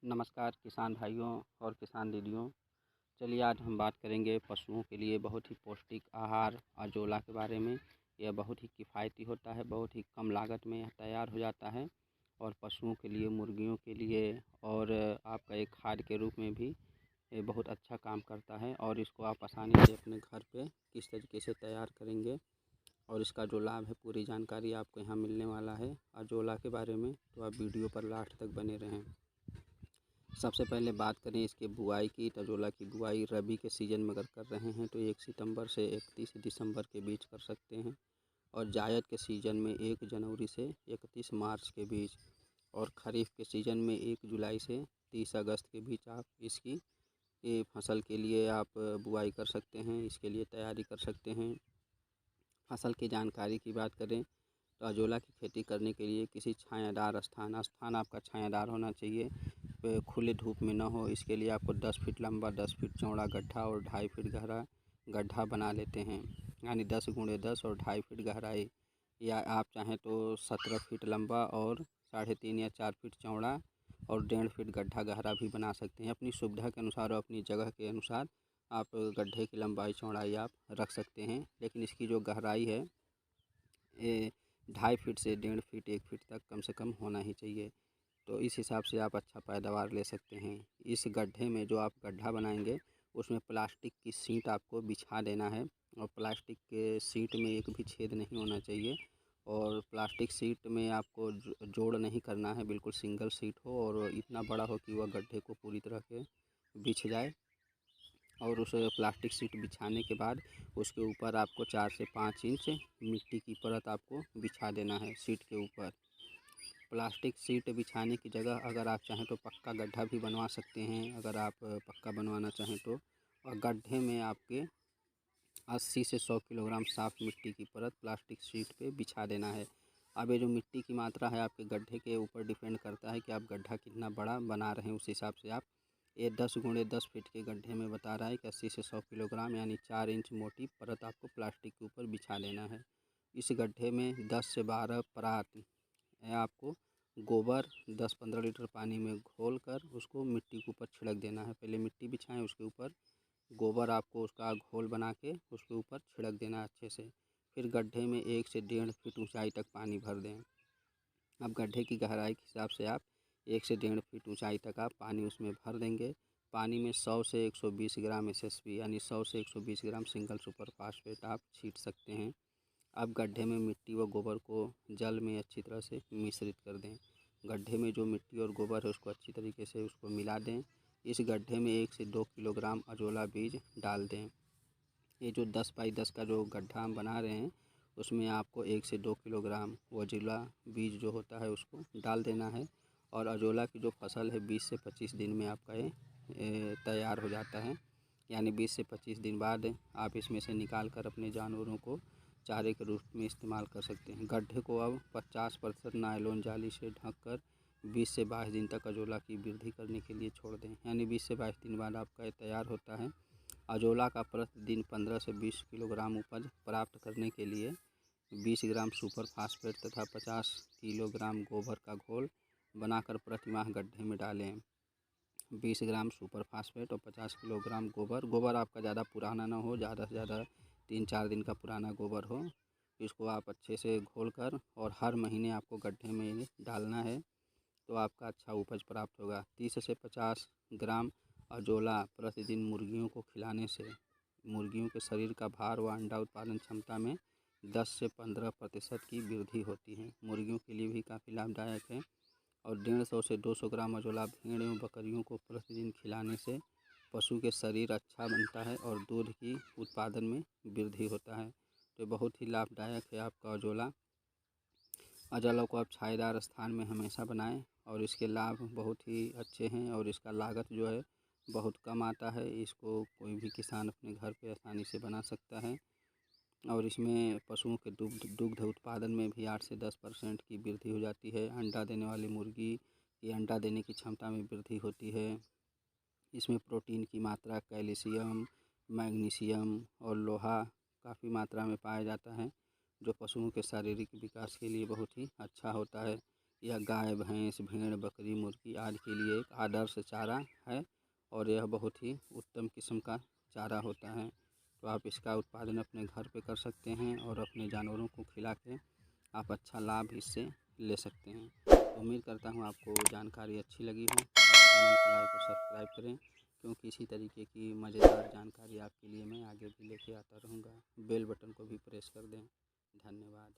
नमस्कार किसान भाइयों और किसान दीदियों। चलिए आज हम बात करेंगे पशुओं के लिए बहुत ही पौष्टिक आहार अजोला के बारे में। यह बहुत ही किफ़ायती होता है, बहुत ही कम लागत में यह तैयार हो जाता है और पशुओं के लिए, मुर्गियों के लिए और आपका एक खाद के रूप में भी ये बहुत अच्छा काम करता है। और इसको आप आसानी से अपने घर पे किस तरीके से तैयार करेंगे और इसका जो लाभ है, पूरी जानकारी आपको यहाँ मिलने वाला है अजोला के बारे में। तो आप वीडियो पर लास्ट तक बने रहें। सबसे पहले बात करें इसके बुआई की। तो अजोला की बुआई रबी के सीज़न में अगर कर रहे हैं तो 1 सितंबर से 31 दिसंबर के बीच कर सकते हैं, और जायद के सीज़न में 1 जनवरी से 31 मार्च के बीच, और ख़रीफ़ के सीज़न में 1 जुलाई से 30 अगस्त के बीच आप इसकी ये फसल के लिए आप बुआई कर सकते हैं, इसके लिए तैयारी कर सकते हैं। फसल की जानकारी की बात करें तो अजोला की खेती करने के लिए किसी छायादार स्थान आपका छायादार होना चाहिए, खुले धूप में ना हो। इसके लिए आपको 10 फीट लंबा, 10 फीट चौड़ा गड्ढा और 2.5 फीट गहरा गड्ढा बना लेते हैं, यानी 10 गुणे 10 और 2.5 फीट गहराई, या आप चाहें तो 17 फीट लंबा और 3.5 या 4 फीट चौड़ा और 1.5 फीट गड्ढा गहरा भी बना सकते हैं। अपनी सुविधा के अनुसार और अपनी जगह के अनुसार आप गड्ढे की लंबाई चौड़ाई आप रख सकते हैं, लेकिन इसकी जो गहराई है ये 2.5 फीट से 1.5 फीट 1 फीट तक कम से कम होना ही चाहिए। तो इस हिसाब से आप अच्छा पैदावार ले सकते हैं। इस गड्ढे में जो आप गड्ढा बनाएंगे उसमें प्लास्टिक की शीट आपको बिछा देना है, और प्लास्टिक के शीट में एक भी छेद नहीं होना चाहिए, और प्लास्टिक शीट में आपको जोड़ नहीं करना है, बिल्कुल सिंगल शीट हो और इतना बड़ा हो कि वह गड्ढे को पूरी तरह के बिछ जाए। और उस प्लास्टिक शीट बिछाने के बाद उसके ऊपर आपको 4 से 5 इंच मिट्टी की परत आपको बिछा देना है शीट के ऊपर। प्लास्टिक शीट बिछाने की जगह अगर आप चाहें तो पक्का गड्ढा भी बनवा सकते हैं, अगर आप पक्का बनवाना चाहें तो। और गड्ढे में आपके 80 से 100 किलोग्राम साफ़ मिट्टी की परत प्लास्टिक शीट पे बिछा देना है। अब ये जो मिट्टी की मात्रा है आपके गड्ढे के ऊपर डिपेंड करता है कि आप गड्ढा कितना बड़ा बना रहे हैं, उस हिसाब से आप ये 10 गुणे 10 फीट के गड्ढे में बता रहा है कि 80 से 100 किलोग्राम यानी 4 इंच मोटी परत आपको प्लास्टिक के ऊपर बिछा देना है। इस गड्ढे में 10 से 12 परात आपको गोबर 10-15 लीटर पानी में घोल कर उसको मिट्टी के ऊपर छिड़क देना है। पहले मिट्टी बिछाएं, उसके ऊपर गोबर आपको उसका घोल बना के उसके ऊपर छिड़क देना है अच्छे से। फिर गड्ढे में 1 से 1.5 फीट ऊंचाई तक पानी भर दें। अब गड्ढे की गहराई के हिसाब से आप 1 से 1.5 फीट ऊंचाई तक आप पानी उसमें भर देंगे। पानी में 100 से 120 ग्राम एसएसपी यानी 100 से 120 ग्राम सिंगल सुपर फास्फेट आप छींट सकते हैं। अब गड्ढे में मिट्टी व गोबर को जल में अच्छी तरह से मिश्रित कर दें। गड्ढे में जो मिट्टी और गोबर है उसको अच्छी तरीके से उसको मिला दें। इस गड्ढे में 1 से 2 किलोग्राम अजोला बीज डाल दें। ये जो 10 बाई 10 का जो गड्ढा हम बना रहे हैं उसमें आपको 1 से 2 किलोग्राम अजोला बीज जो होता है उसको डाल देना है। और अजोला की जो फसल है 20 से 25 दिन में आपका ये तैयार हो जाता है, यानी 20 से 25 दिन बाद आप इसमें से निकाल कर अपने जानवरों को चारे के रूप में इस्तेमाल कर सकते हैं। गड्ढे को अब 50% नायलॉन जाली से ढककर 20 से 22 दिन तक अजोला की वृद्धि करने के लिए छोड़ दें, यानी 20 से 22 दिन बाद आपका ये तैयार होता है। अजोला का प्रतिदिन 15 से 20 किलोग्राम उपज प्राप्त करने के लिए 20 ग्राम सुपर फास्फेट तथा 50 किलोग्राम गोबर का घोल बनाकर प्रति माह गड्ढे में डालें। 20 ग्राम सुपर फास्फेट और 50 किलोग्राम गोबर आपका ज़्यादा पुराना ना हो, ज़्यादा से ज़्यादा 3-4 दिन का पुराना गोबर हो। इसको आप अच्छे से घोल कर और हर महीने आपको गड्ढे में डालना है, तो आपका अच्छा उपज प्राप्त होगा। 30 से 50 ग्राम अजोला प्रतिदिन मुर्गियों को खिलाने से मुर्गियों के शरीर का भार व अंडा उत्पादन क्षमता में 10 से 15% की वृद्धि होती है। मुर्गियों के लिए भी काफ़ी लाभदायक है। और 150 से 200 ग्राम अजोला भेड़ एवं बकरियों को प्रतिदिन खिलाने से पशु के शरीर अच्छा बनता है और दूध की उत्पादन में वृद्धि होता है। तो बहुत ही लाभदायक है आपका अजोला। अजोला को आप छायादार स्थान में हमेशा बनाएं, और इसके लाभ बहुत ही अच्छे हैं और इसका लागत जो है बहुत कम आता है। इसको कोई भी किसान अपने घर पे आसानी से बना सकता है, और इसमें पशुओं के दुग्ध उत्पादन में भी 8 से 10% की वृद्धि हो जाती है। अंडा देने वाली मुर्गी की अंडा देने की क्षमता में वृद्धि होती है। इसमें प्रोटीन की मात्रा, कैल्शियम, मैग्नीशियम और लोहा काफ़ी मात्रा में पाया जाता है, जो पशुओं के शारीरिक विकास के लिए बहुत ही अच्छा होता है। यह गाय भैंस भेड़ बकरी मुर्गी आदि के लिए एक आदर्श चारा है और यह बहुत ही उत्तम किस्म का चारा होता है। तो आप इसका उत्पादन अपने घर पे कर सकते हैं और अपने जानवरों को खिला के आप अच्छा लाभ इससे ले सकते हैं। उम्मीद करता हूँ आपको जानकारी अच्छी लगी हो। चैनल को लाइक और सब्सक्राइब करें, क्योंकि इसी तरीके की मज़ेदार जानकारी आपके लिए मैं आगे भी लेके आता रहूँगा। बेल बटन को भी प्रेस कर दें। धन्यवाद।